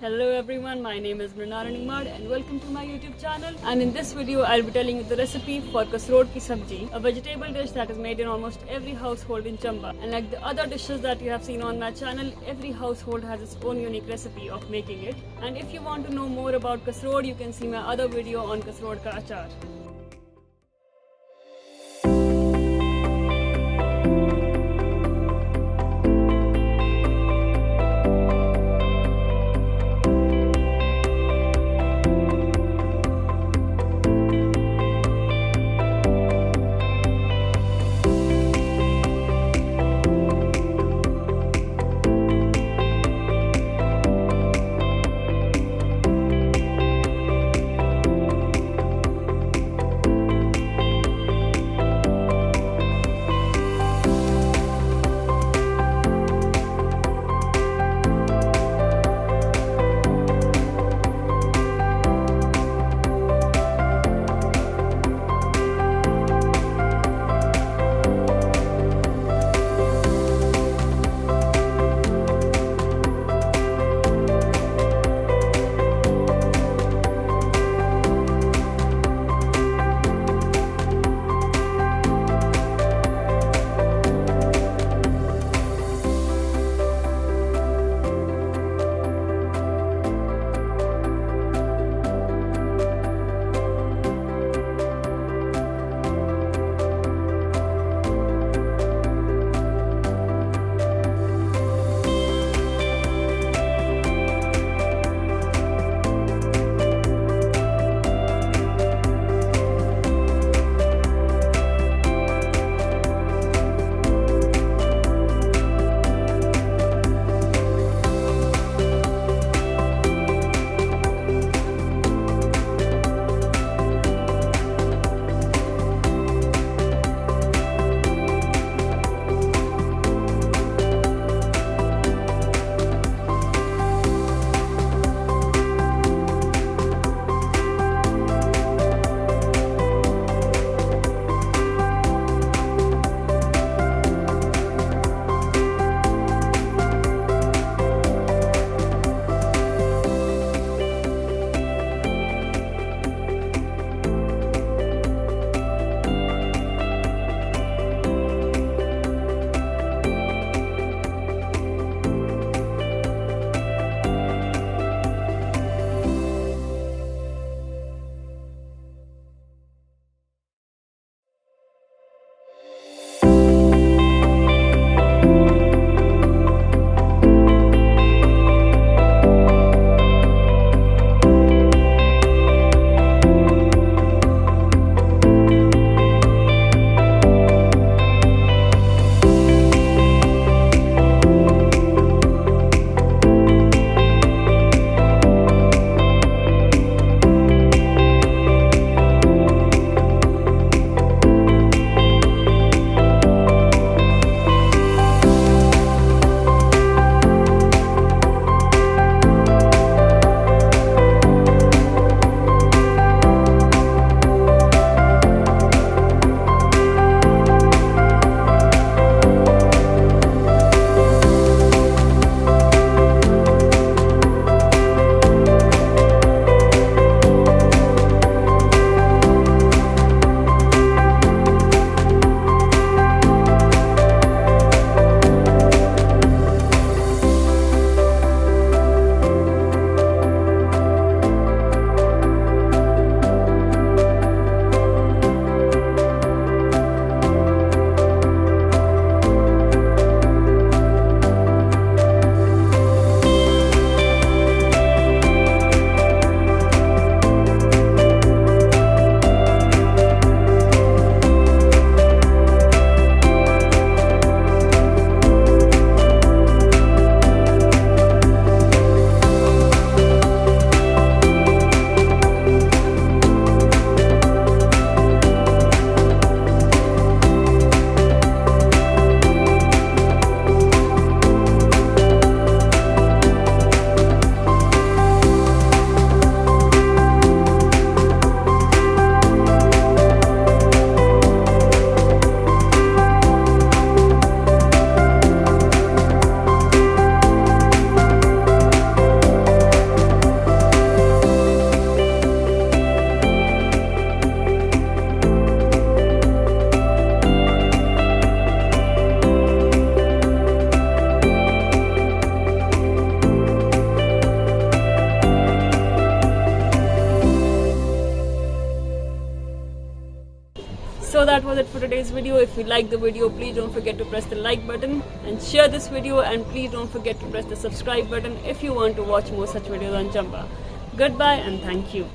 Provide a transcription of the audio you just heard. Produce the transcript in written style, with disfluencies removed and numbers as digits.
Hello everyone, my name is Mrinara Nimad and welcome to my YouTube channel. And in this video, I'll be telling you the recipe for Kasrod ki Sabji, a vegetable dish that is made in almost every household in Chamba. And like the other dishes that you have seen on my channel, every household has its own unique recipe of making it. And if you want to know more about Kasrod, you can see my other video on Kasrod ka achar. So that was it for today's video. If you liked the video, please don't forget to press the like button and share this video, and please don't forget to press the subscribe button if you want to watch more such videos on Chamba. Goodbye and thank you.